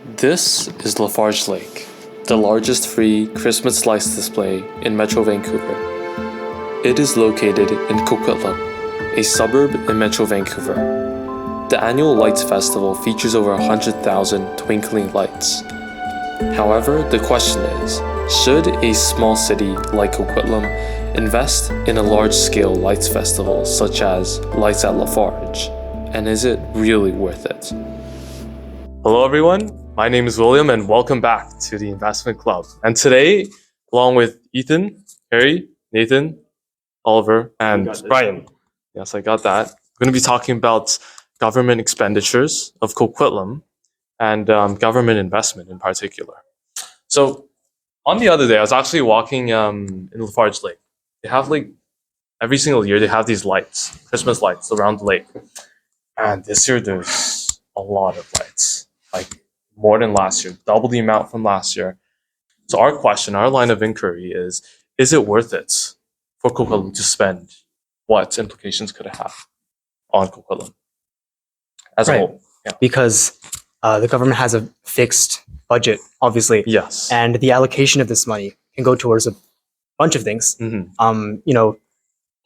This is Lafarge Lake, the largest free Christmas lights display in Metro Vancouver. It is located in Coquitlam, a suburb in Metro Vancouver. The annual Lights Festival features over 100,000 twinkling lights. However, the question is, should a small city like Coquitlam invest in a large-scale lights festival such as Lights at Lafarge? And is it really worth it? Hello everyone, my name is William and welcome back to the Investment Club. And today, along with Ethan, Harry, Nathan, Oliver, and Brian, yes, I got that. We're going to be talking about government expenditures of Coquitlam and government investment in particular. So, on the other day, I was actually walking in Lafarge Lake. They have every single year they have these lights, Christmas lights around the lake. And this year there's a lot of lights, like more than last year, double the amount from last year. So our line of inquiry is it worth it for Coquitlam to spend? What implications could it have on Coquitlam as a whole? Yeah. Because the government has a fixed budget, obviously. Yes. And the allocation of this money can go towards a bunch of things. Mm-hmm.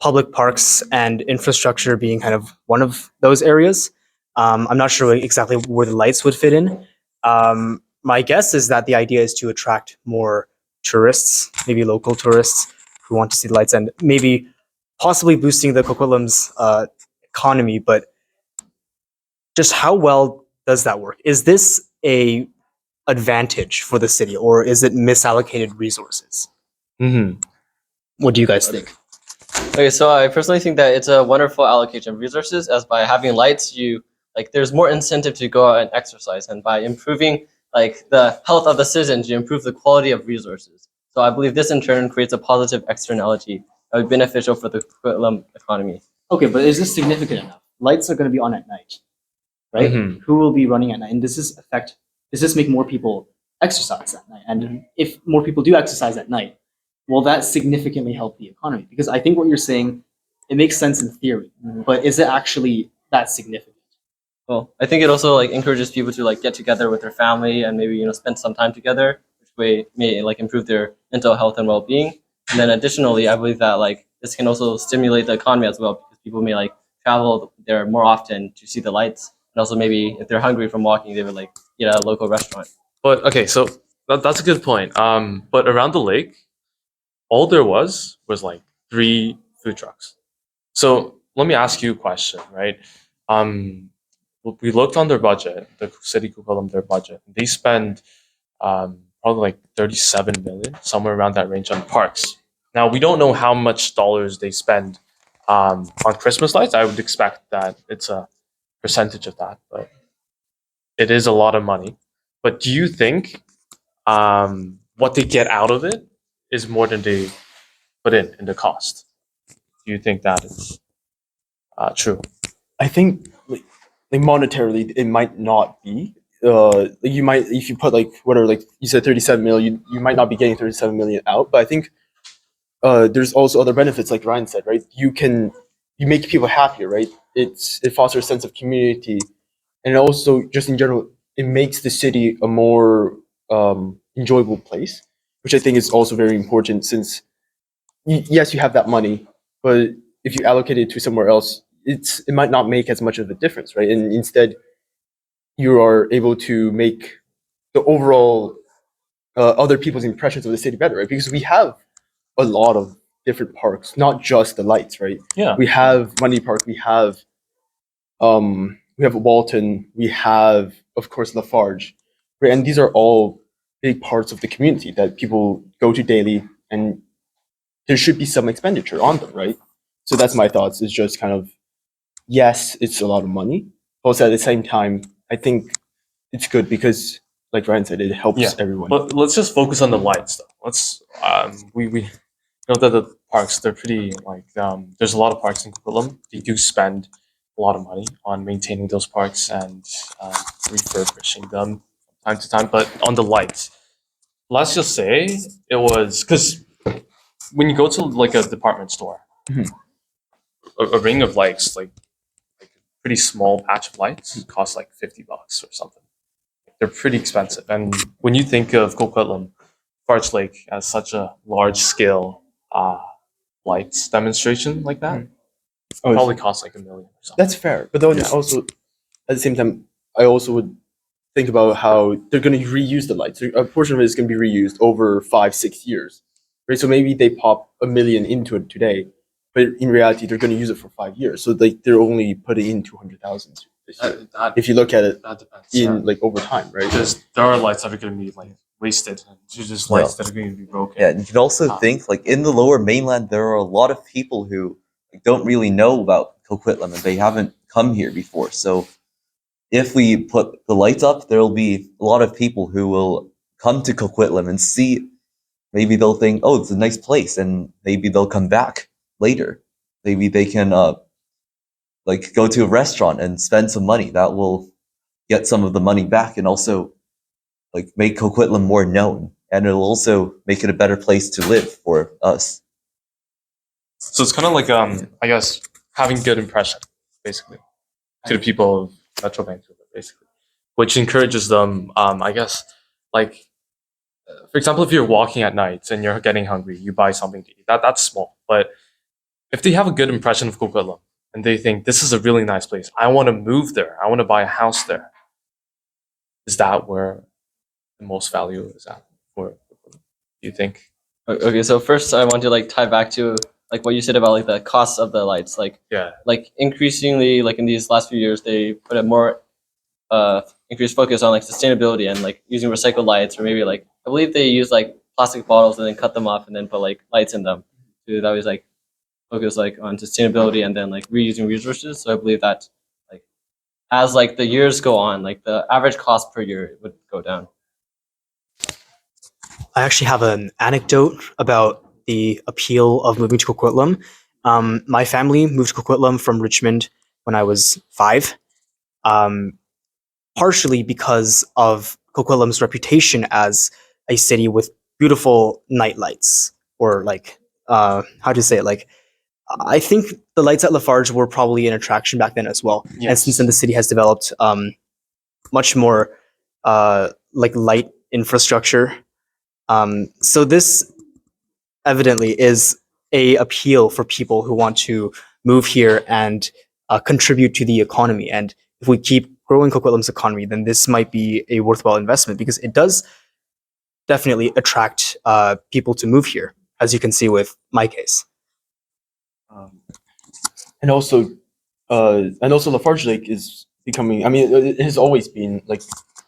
Public parks and infrastructure being kind of one of those areas. I'm not sure exactly where the lights would fit in. My guess is that the idea is to attract more tourists, maybe local tourists who want to see the lights, and maybe possibly boosting the Coquitlam's economy. But just how well does that work? Is this a advantage for the city, or is it misallocated resources? Mm-hmm. What do you guys think? Okay, so I personally think that it's a wonderful allocation of resources, as by having lights, there's more incentive to go out and exercise, and by improving the health of the citizens, you improve the quality of resources. So I believe this in turn creates a positive externality that would be beneficial for the Coquitlam economy. Okay, but is this significant enough? Lights are going to be on at night, right? Mm-hmm. Who will be running at night? And does this make more people exercise at night? And if more people do exercise at night, will that significantly help the economy? Because I think what you're saying, it makes sense in theory, but is it actually that significant? Well, I think it also encourages people to get together with their family and maybe spend some time together, which may improve their mental health and well-being. And then additionally, I believe that this can also stimulate the economy as well, because people may travel there more often to see the lights, and also maybe if they're hungry from walking, they would eat at a local restaurant. But okay, so that's a good point. But around the lake, all there was 3 food trucks. So let me ask you a question, right? We looked on their budget, the city Coquitlam, their budget. They spend probably 37 million, somewhere around that range on parks. Now we don't know how much dollars they spend on Christmas lights. I would expect that it's a percentage of that, but it is a lot of money. But do you think what they get out of it is more than they put in the cost? Do you think that is true? I think monetarily it might not be. You might, if you put you said 37 million, you might not be getting 37 million out. But I think there's also other benefits, like Ryan said, right? You make people happier, right? It fosters a sense of community, and also just in general, it makes the city a more enjoyable place, which I think is also very important. Since yes, you have that money, but if you allocate it to somewhere else, it might not make as much of a difference, right? And instead, you are able to make the overall other people's impressions of the city better, right? Because we have a lot of different parks, not just the lights, right? Yeah. We have Money Park, we have Walton, we have, of course, Lafarge, right? And these are all big parts of the community that people go to daily, and there should be some expenditure on them, right? So that's my thoughts. It's just kind of, yes, it's a lot of money. Also, at the same time, I think it's good because, like Ryan said, it helps everyone. But let's just focus on the lights, though. Let's we know that the parks, they're pretty there's a lot of parks in Coquitlam. They do spend a lot of money on maintaining those parks and refurbishing them from time to time. But on the lights, let's just say it was because when you go to a department store, Mhm. a ring of lights, like a pretty small patch of lights, costs $50 or something. they're pretty expensive. And when you think of Coquitlam, Farge Lake as such a large scale lights demonstration like that, Oh, probably costs like $1 million or something. that's fair. But then Yeah. also, at the same time, I also would think about how they're going to reuse the lights. A portion of it is going to be reused over 5-6 years, right? So maybe they pop $1 million into it today, but in reality, they're going to use it for 5 years. So they're only putting in 200,000 this year. If you look at it That depends. in like over time, right? Because there are lights that are going to be like wasted, and there's just lights that are going to be broken. Yeah, and you can also think like in the Lower Mainland, there are a lot of people who like, don't really know about Coquitlam and they haven't come here before. So if we put the lights up, there'll be a lot of people who will come to Coquitlam and see. Maybe they'll think, "Oh, it's a nice place," and maybe they'll come back later. Maybe they can like go to a restaurant and spend some money. That will get some of the money back, and also like make Coquitlam more known, and it'll also make it a better place to live for us. So it's kind of like I guess having good impression, basically, to the people of Metro Vancouver, basically, which encourages them. I guess like for example, if you're walking at night and you're getting hungry, you buy something to eat. That's small, but if they have a good impression of Coquitlam and they think this is a really nice place, I want to move there. I want to buy a house there. Is that where the most value is at for Coquitlam? Do you think? Okay, so first I want to like tie back to like what you said about like the cost of the lights. Yeah. Like increasingly, like in these last few years, they put a more increased focus on like sustainability and like using recycled lights, or maybe like I believe they use like plastic bottles and then cut them off and then put like lights in them. So that was like focus like on sustainability and then like reusing resources. So I believe that like as like the years go on, like the average cost per year would go down. I actually have an anecdote about the appeal of moving to Coquitlam. My family moved to Coquitlam from Richmond when I was 5, partially because of Coquitlam's reputation as a city with beautiful night lights, or like how to say it, like I think the lights at Lafarge were probably an attraction back then as well. And Yes. since then, the city has developed much more like light infrastructure. So this evidently is a appeal for people who want to move here and contribute to the economy. And if we keep growing Coquitlam's economy, then this might be a worthwhile investment, because it does definitely attract people to move here, as you can see with my case. And also Lafarge Lake is becoming. I mean, it has always been like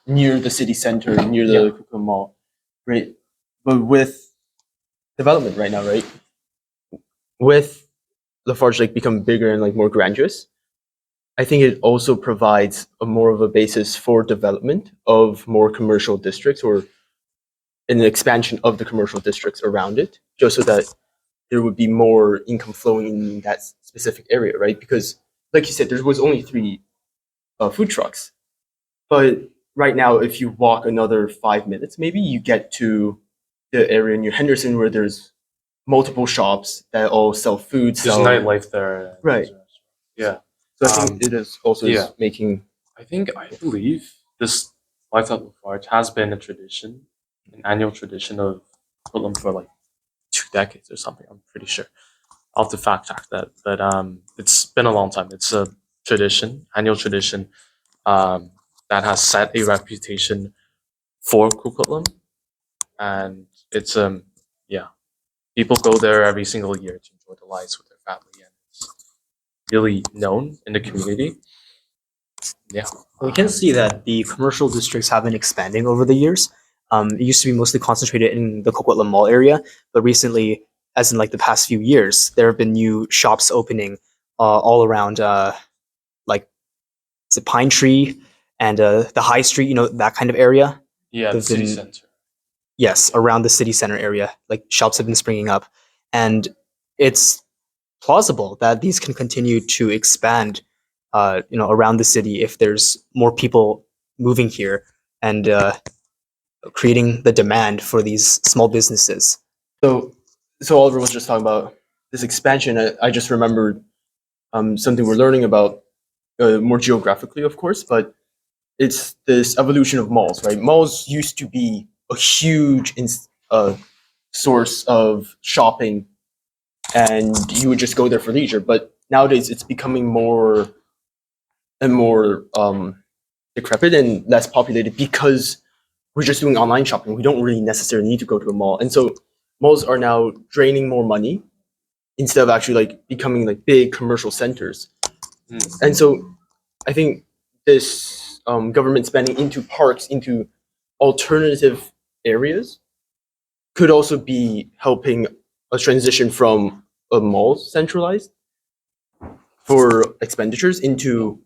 near the city center, near the Coquitlam Mall, right? But with development right now, right, with Lafarge Lake becoming bigger and like more grandiose, I think it also provides a more of a basis for development of more commercial districts, or an expansion of the commercial districts around it, just so that there would be more income flowing in that specific area, right? Because, like you said, there was only 3 food trucks, but right now, if you walk another 5 minutes, maybe you get to the area near Henderson where there's multiple shops that all sell food. There's sell nightlife there. Right. Yeah. So I think it is also yeah. making. I believe this Lights Out Lafarge has been a tradition, an annual tradition of Coquitlam for like 2 decades or something. I'm pretty sure. I'll have to fact check that, but it's been a long time. It's a tradition, annual tradition, that has set a reputation for Coquitlam, and it's yeah, people go there every single year to enjoy the lights with their family, and it's really known in the community. Yeah. We can see that the commercial districts have been expanding over the years. It used to be mostly concentrated in the Coquitlam Mall area, but recently, as in like the past few years, there have been new shops opening all around, like is it Pine Tree and the High Street, you know, that kind of area. Yeah, the There's city been- center. Yes, around the city center area, like shops have been springing up, and it's plausible that these can continue to expand, you know, around the city if there's more people moving here and creating the demand for these small businesses. So Oliver was just talking about this expansion. I just remembered something we're learning about more geographically, of course, but it's this evolution of malls, right? Malls used to be a huge source of shopping, and you would just go there for leisure. But nowadays, it's becoming more and more decrepit and less populated because we're just doing online shopping. We don't really necessarily need to go to a mall, and so malls are now draining more money instead of actually like becoming like big commercial centers. And so I think this government spending into parks, into alternative areas, could also be helping a transition from a mall centralized for expenditures into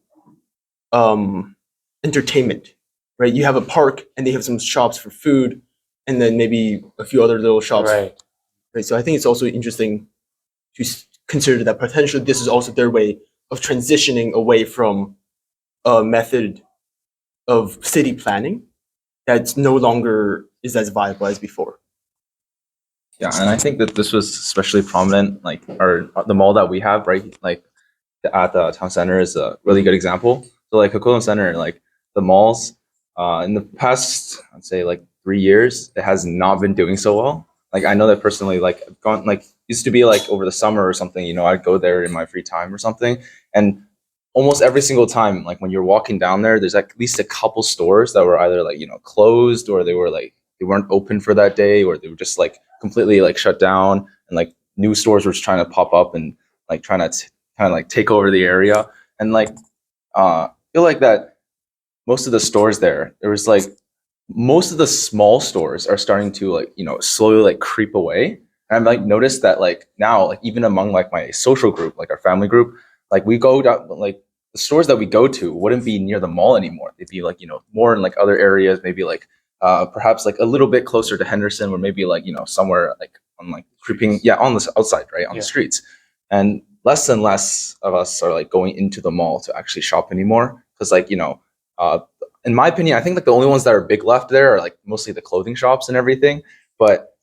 entertainment, right? You have a park and they have some shops for food and then maybe a few other little shops. Right. So I think it's also interesting to consider that potentially this is also their way of transitioning away from a method of city planning that's no longer is as viable as before. Yeah, and I think that this was especially prominent, like the mall that we have, right? Like at the town center is a really good example. So like Coquitlam Center, like the malls, in the past, I'd say like 3 years, it has not been doing so well. Like I know that personally, like I've gone like used to be like over the summer or something, you know, I'd go there in my free time or something, and almost every single time, like when you're walking down there, there's at least a couple stores that were either like, you know, closed or they weren't open for that day, or they were just like completely like shut down, and like new stores were just trying to pop up and like trying to kind of like take over the area. And like I feel like that most of the stores there was like most of the small stores are starting to like, you know, slowly like creep away. And I've like noticed that like now, like even among like my social group, like our family group, like we go down, like the stores that we go to wouldn't be near the mall anymore. They'd be like, you know, more in like other areas, maybe like perhaps like a little bit closer to Henderson, or maybe like, you know, somewhere like on like creeping, yeah, on the outside, right, on the streets. And less of us are like going into the mall to actually shop anymore, because like, you know, in my opinion, I think like the only ones that are big left there are like mostly the clothing shops and everything. But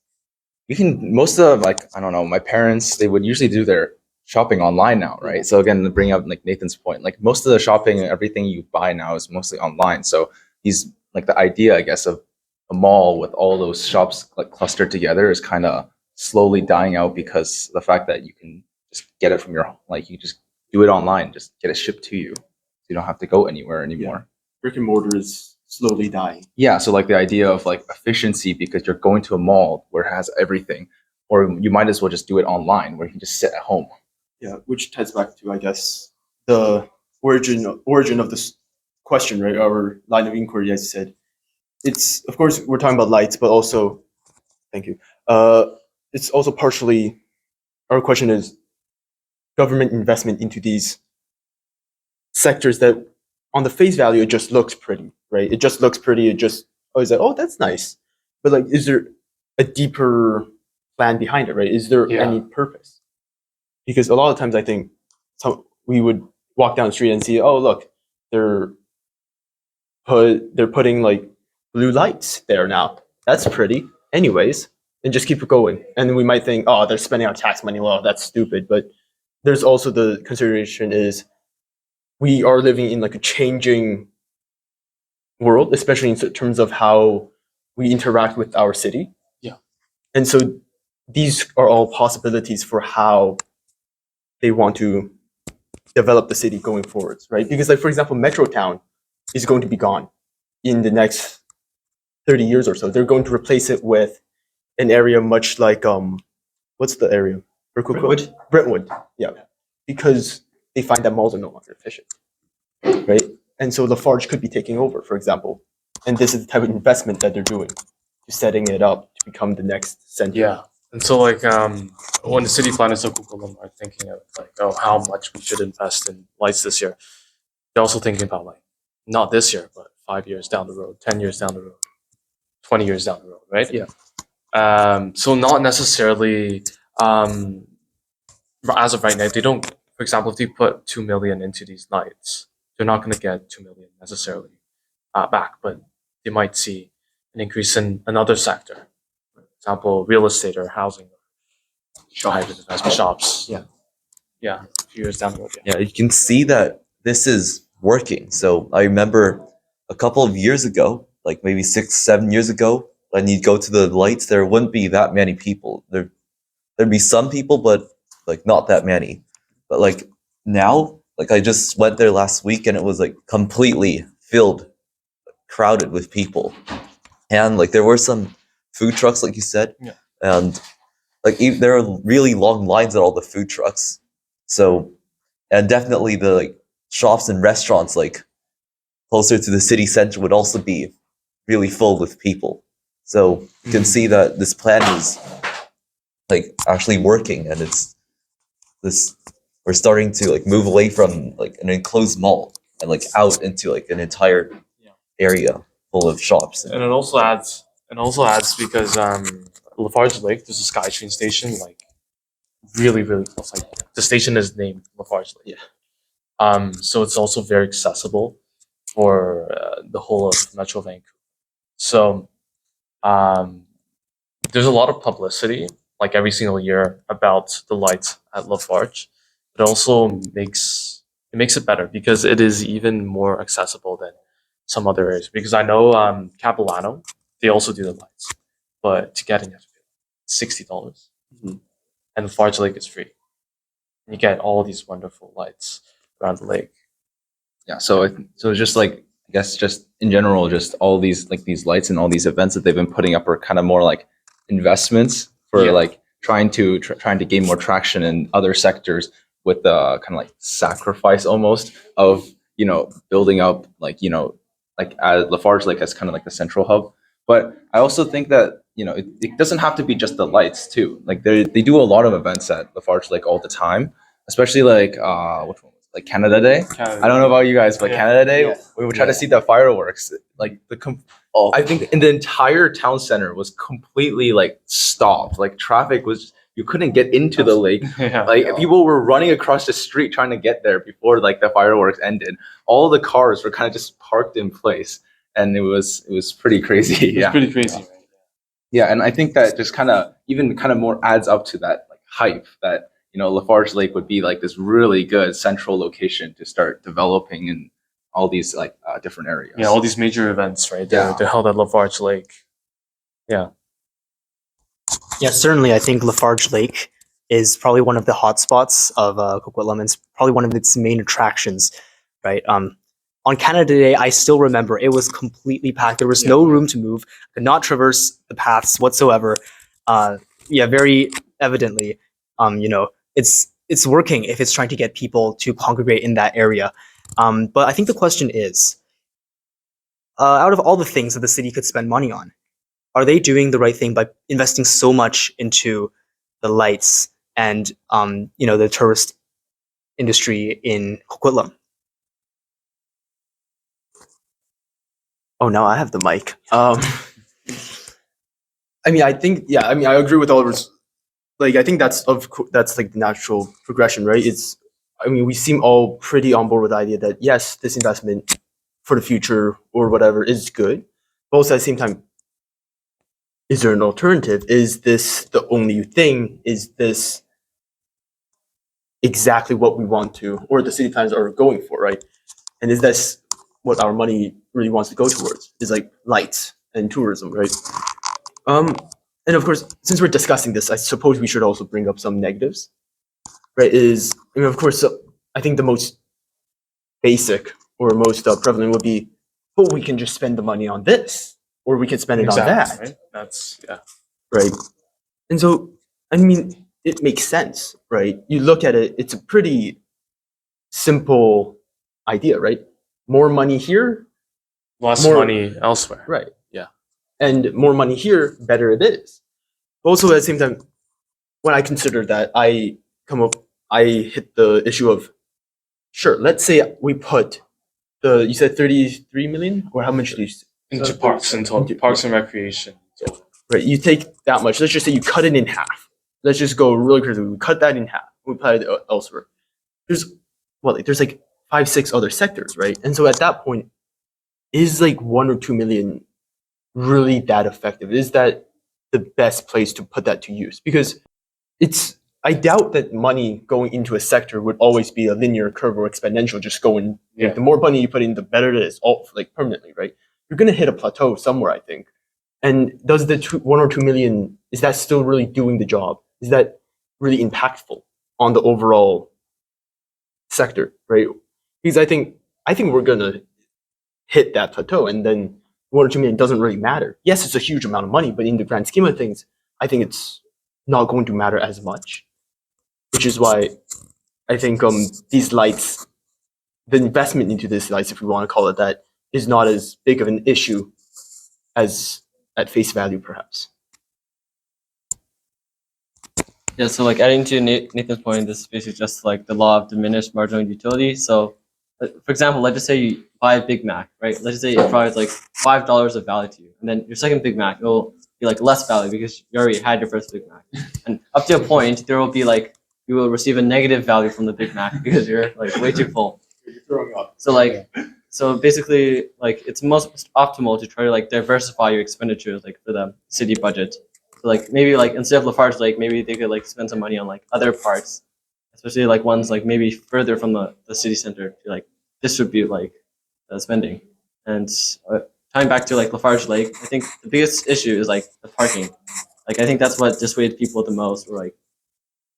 you can most of like, I don't know, my parents, they would usually do their shopping online now, right? So again, to bring up like Nathan's point, like most of the shopping and everything you buy now is mostly online. So these like the idea, I guess, of a mall with all those shops like clustered together is kind of slowly dying out, because the fact that you can just get it from your, like you just do it online, just get it shipped to you. You don't have to go anywhere anymore. Brick and mortar is slowly dying. Yeah, so like the idea of like efficiency, because you're going to a mall where it has everything, or you might as well just do it online where you can just sit at home. Yeah, which ties back to, I guess, the origin of this question, right? Our line of inquiry, as you said. It's, of course, we're talking about lights, but also, thank you. It's also partially, our question is government investment into these sectors that on the face value, it just looks pretty, right? It just looks pretty. It just, oh, is that, oh, that's nice. But like, is there a deeper plan behind it, right? Is there any purpose? Because a lot of times I think we would walk down the street and see, oh, look, they're putting like blue lights there now. That's pretty. Anyways, and just keep it going. And we might think, oh, they're spending our tax money. Well, that's stupid. But there's also the consideration is we are living in like a changing world, especially in terms of how we interact with our city. Yeah. And so these are all possibilities for how they want to develop the city going forwards, right? Because like, for example, Metro Town is going to be gone in the next 30 years or so. They're going to replace it with an area much like, what's the area? Brentwood. Brentwood, yeah. Because they find that malls are no longer efficient, right? And so Lafarge could be taking over, for example. And this is the type of investment that they're doing to setting it up to become the next center. Yeah. And so like when the city planners of Coquitlam are thinking of like, oh, how much we should invest in lights this year, they're also thinking about like not this year, but 5 years down the road, 10 years down the road, 20 years down the road, right? Yeah. So not necessarily as of right now, they don't, for example, if they put 2 million into these lights, they're not going to get 2 million necessarily back, but they might see an increase in another sector. For example, real estate or housing, private investment shops. Yeah, a few years down the road. Yeah, you can see that this is working. So I remember a couple of years ago, like maybe 6, 7 years ago, when you go to the lights, there wouldn't be that many people. There'd be some people, but like not that many. But like now, like I just went there last week and it was like completely filled, crowded with people. And like there were some food trucks, like you said, Yeah. and like there are really long lines at all the food trucks. So, and definitely the like shops and restaurants like closer to the city center would also be really full with people. So you can see that this plan is like actually working, and it's this we're starting to like move away from like an enclosed mall and like out into like an entire area full of shops. And it also adds because Lafarge Lake, there's a SkyTrain station like really close. Like the station is named Lafarge Lake. So it's also very accessible for the whole of Metro Vancouver. So there's a lot of publicity like every single year about the lights at Lafarge. It also makes it better because it is even more accessible than some other areas. Because I know Capilano, they also do the lights, but to get in, you have to pay $60, and Farge Lake is free. And you get all these wonderful lights around the lake. Yeah, so it's just like, I guess just in general, just all these like these lights and all these events that they've been putting up are kind of more like investments for Yeah. like trying to gain more traction in other sectors with the kind of like sacrifice almost of building up like like Lafarge Lake as kind of like the central hub. But I also think that it doesn't have to be just the lights too. Like they do a lot of events at Lafarge Lake all the time, especially like which one was it? Like Canada Day. I don't know about you guys, but Yeah. Canada Day, Yeah. we would try to see the fireworks. Like I think in the entire town center was completely like stopped. Like traffic was, you couldn't get into the lake. Yeah. Like people were running across the street trying to get there before like the fireworks ended. All the cars were kind of just parked in place, and it was pretty crazy. It's Yeah. pretty crazy. Yeah, and I think that just kind of more adds up to that like hype that Lafarge Lake would be like this really good central location to start developing in all these like different areas. Yeah, all these major events, right? Yeah. They're held at Lafarge Lake. Yeah. Yeah, certainly. I think Lafarge Lake is probably one of the hotspots of Coquitlam. It's probably one of its main attractions, right? On Canada Day, I still remember it was completely packed. There was no room to move. Could not traverse the paths whatsoever. Very evidently, it's working if it's trying to get people to congregate in that area. But I think the question is, out of all the things that the city could spend money on, are they doing the right thing by investing so much into the lights and the tourist industry in Coquitlam? Oh, now I have the mic. I think, yeah, I agree with Oliver's. Like, I think that's like the natural progression, right? We seem all pretty on board with the idea that yes, this investment for the future or whatever is good, but also at the same time, is there an alternative? Is this the only thing? Is this exactly what we want to, or the city plans are going for, right? And is this what our money really wants to go towards? Is like lights and tourism, right? And of course, since we're discussing this, I suppose we should also bring up some negatives, right? Of course, I think the most basic or most prevalent would be, well, we can just spend the money on this, or we can spend it on that. Right? That's Right. And so, it makes sense, right? You look at it, it's a pretty simple idea, right? More money here, less More- money elsewhere. right? Yeah. And more money here, better it is. But also at the same time, when I consider that, I hit the issue of, sure, let's say we put you said 33 million, or how much do you? Into parks and parks and recreation. Right, you take that much. Let's just say you cut it in half. Let's just go really crazy. We cut that in half. We apply it elsewhere. There's like 5, 6 other sectors, right? And so at that point, is like 1 or 2 million really that effective? Is that the best place to put that to use? Because I doubt that money going into a sector would always be a linear curve or exponential, just going Yeah. The more money you put in, the better it is, all like permanently, right? You're gonna hit a plateau somewhere, I think. And does the 1 or 2 million, is that still really doing the job? Is that really impactful on the overall sector, right? Because I think we're gonna hit that plateau, and then 1 or 2 million doesn't really matter. Yes, it's a huge amount of money, but in the grand scheme of things, I think it's not going to matter as much. Which is why I think these lights, the investment into these lights, if we want to call it that, is not as big of an issue as at face value, perhaps. Yeah, so like adding to Nathan's point, this is basically just like the law of diminished marginal utility. So, for example, let's just say you buy a Big Mac, right? Let's just say it provides like $5 of value to you, and then your second Big Mac will be like less value because you already had your first Big Mac, and up to a point there will be like you will receive a negative value from the Big Mac because you're like way too full. You're throwing up. So like, so basically, like it's most optimal to try to like diversify your expenditures like for the city budget. So like maybe like instead of Lafarge Lake, maybe they could like spend some money on like other parks, especially like ones like maybe further from the city center to like distribute like spending. And tying back to like Lafarge Lake, I think the biggest issue is like the parking. Like I think that's what dissuaded people the most. Or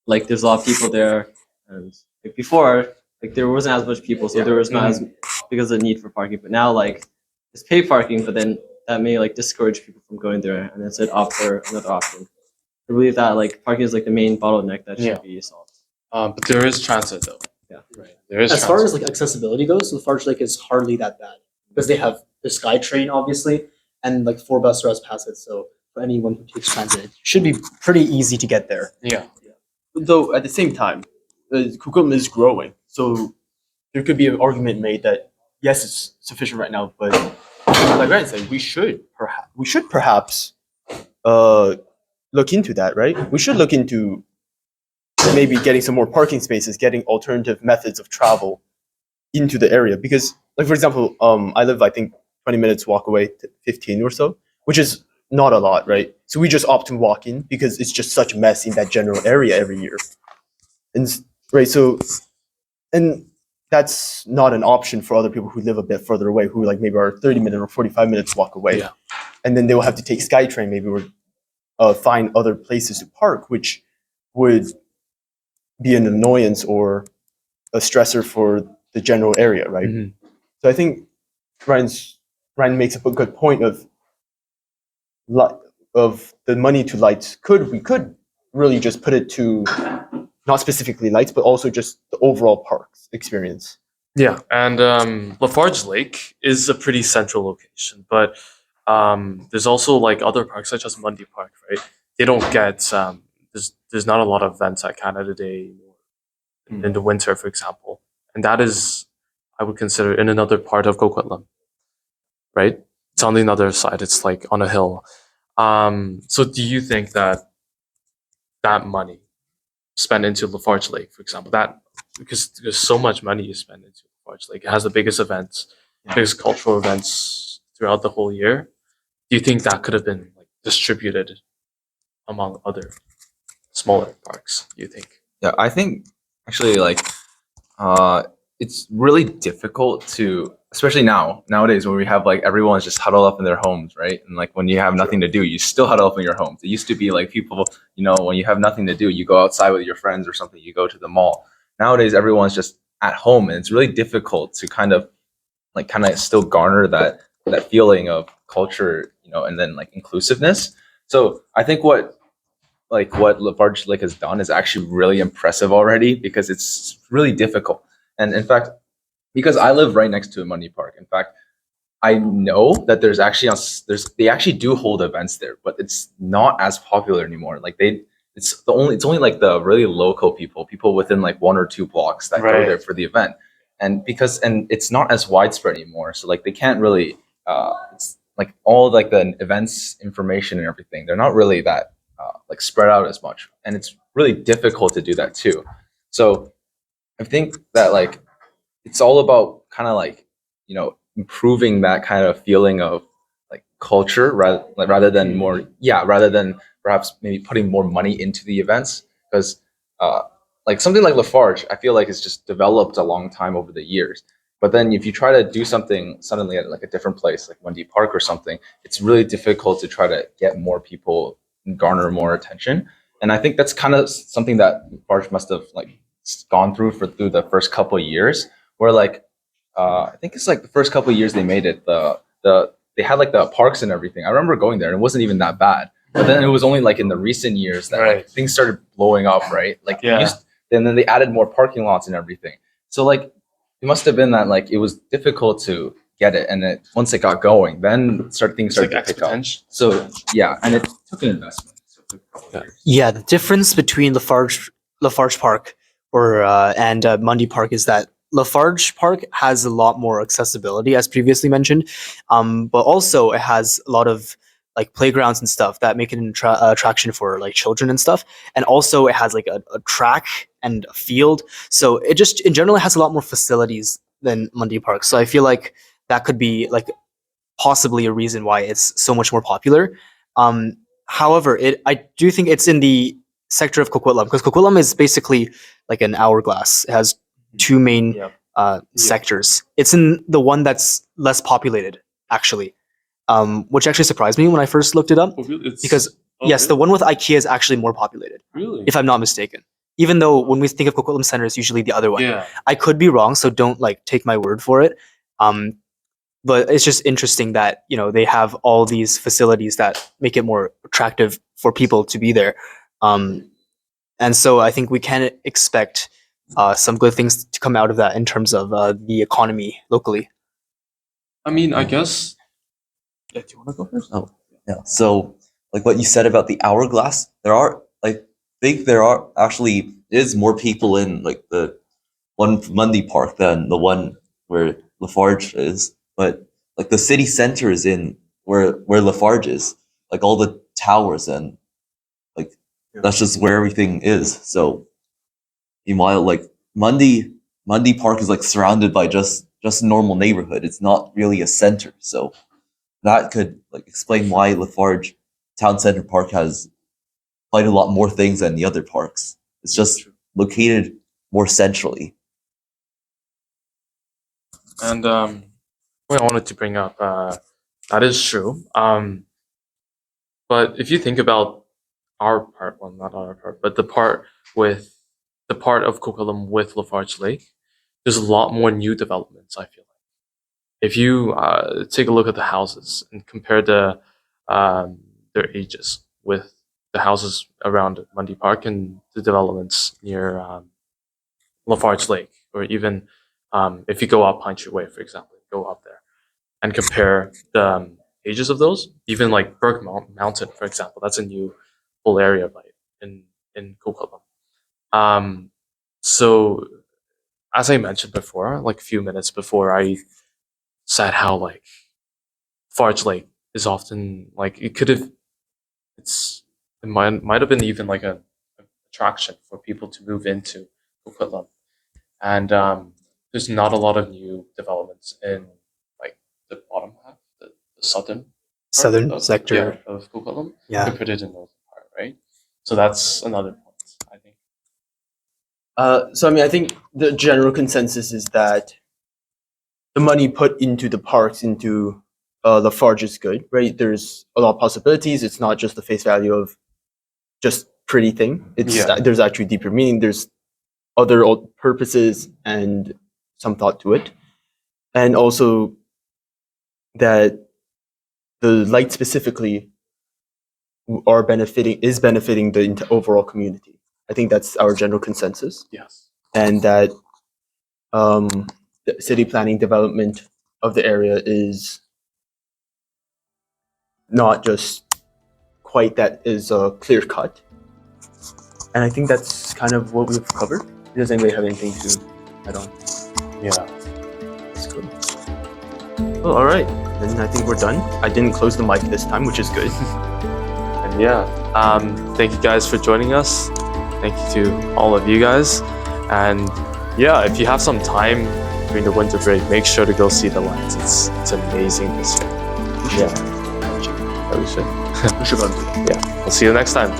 like there's a lot of people there, and like before like there wasn't as much people, so there was not as because of the need for parking. But now like it's paid parking, but then that may like discourage people from going there, and instead opt for another option. I believe that like parking is like the main bottleneck that should be solved. But there is transit though. Yeah. Right. There is As far transit. as like accessibility goes, Lafarge Lake is hardly that bad because they have the SkyTrain obviously, and like 4 bus routes pass it. So for anyone who takes transit, it should be pretty easy to get there. Yeah. Though at the same time, Coquitlam is growing, so there could be an argument made that yes, it's sufficient right now, but like Ryan said, we should perhaps look into that, right? We should look into maybe getting some more parking spaces, getting alternative methods of travel into the area. Because, like for example, I live I think 20 minutes walk away, 15 or so, which is not a lot, right? So we just opt to walk in because it's just such a mess in that general area every year, and right. So, and that's not an option for other people who live a bit further away, who like maybe are 30 minutes or 45 minutes walk away, Yeah. and then they will have to take SkyTrain maybe or find other places to park, which would be an annoyance or a stressor for the general area, right? Mhm. So I think Ryan makes a good point of the money to lights. We could really just put it to not specifically lights, but also just the overall parks experience. Yeah, and Lafarge Lake is a pretty central location, but there's also like other parks such as Mundy Park, right? They don't get there's not a lot of events at Canada Day or in the winter, for example, and that is I would consider in another part of Coquitlam, right? It's on the other side. It's like on a hill. So do you think that that money spent into Lafarge Lake, for example, that because there's so much money you spend into Lafarge Lake, it has the biggest events, biggest cultural events throughout the whole year. Do you think that could have been like distributed among other smaller parks? Do you think? Yeah, I think actually it's really difficult to, especially nowadays when we have like everyone's just huddled up in their homes, right? And like when you have nothing to do, you still huddle up in your homes. It used to be like people, when you have nothing to do, you go outside with your friends or something, you go to the mall. Nowadays everyone's just at home, and it's really difficult to kind of still garner that feeling of culture, and then like inclusiveness. So I think what Lafarge Lake has done is actually really impressive already, because it's really difficult. And in fact, because I live right next to a Mundy Park, in fact, I know that they actually do hold events there, but it's not as popular anymore. Like it's only like the really local people within like 1 or 2 blocks that go Right. there for the event, and it's not as widespread anymore. So like they can't really it's like all like the events information and everything. They're not really that like spread out as much, and it's really difficult to do that too. So I think that like it's all about kind of like improving that kind of feeling of like culture rather than perhaps maybe putting more money into the events, because like something like Lafarge, I feel like it's just developed a long time over the years, But then if you try to do something suddenly at like a different place, like Mundy Park or something, it's really difficult to try to get more people and garner more attention. And I think that's kind of something that Farge must have like gone through the first couple of years, where like I think it's like the first couple of years they made it, they had like the parks and everything. I remember going there and it wasn't even that bad. But then it was only like in the recent years that like, things started blowing up, right? Like and then they added more parking lots and everything. So like it must have been that like it was difficult to get it, and once it got going, then things started to pick up. So yeah, and it took an investment. So it took a couple of years. Yeah, the difference between Lafarge Park and Mundy Park is that Lafarge Park has a lot more accessibility, as previously mentioned, but also it has a lot of like playgrounds and stuff that make it an attraction for like children and stuff, and also it has like a track and a field, so it just in general it has a lot more facilities than Mundy Park. So I feel like that could be like possibly a reason why it's so much more popular. However, I do think it's in the sector of Coquitlam, because Coquitlam is basically like an hourglass. It has two main sectors. It's in the one that's less populated, actually, which actually surprised me when I first looked it up. Because yes, the one with IKEA is actually more populated, if I'm not mistaken. Even though when we think of Coquitlam Center, it's usually the other one. I could be wrong, so don't like take my word for it. But it's just interesting that they have all these facilities that make it more attractive for people to be there. And so I think we can expect some good things to come out of that in terms of the economy locally. I mean, I guess. Yeah, do you want to go first? Oh, yeah. So, like what you said about the hourglass, there are actually is more people in like the one Mundy Park than the one where Lafarge is. But like the city center is in where Lafarge is, like all the towers, and like that's just where everything is. So meanwhile, like Mundy Park is like surrounded by just a normal neighborhood. It's not really a center. So that could like explain why Lafarge Town Center Park has quite a lot more things than the other parks. It's just located more centrally. And what I wanted to bring up, that is true. But if you think about our part, well, not our part, but the part of Coquitlam with Lafarge Lake, there's a lot more new developments, I feel like. If you take a look at the houses and compare their ages with the houses around Mundy Park and the developments near Lafarge Lake, or even if you go up Pine Tree Way, for example, go up there and compare the ages of those, even like Berg Mountain, for example, that's a new whole area right in Coquitlam. So as I mentioned before, like a few minutes before, I said how like Farge Lake is often like it might have been even like an attraction for people to move into Coquitlam, and there's not a lot of new developments in like the bottom half, the southern sector of Coquitlam, Yeah. compared to the northern part, right? So that's another point, I think. So I mean, I think the general consensus is that the money put into the parks, into Lafarge is good, right? There's a lot of possibilities. It's not just the face value of just pretty thing. There's actually deeper meaning. There's other purposes and some thought to it, and also that the light specifically is benefiting the overall community. I think that's our general consensus. Yes. And that the city planning development of the area is not just quite that is clear cut. And I think that's kind of what we've covered. Does anybody have anything to add on? Yeah. That's good. Well, all right. Then I think we're done. I didn't close the mic this time, which is good. And yeah, thank you guys for joining us. Thank you to all of you guys. And yeah, if you have some time during the winter break, make sure to go see the lights. It's amazing this year. Yeah, we should. Yeah, we'll see you next time.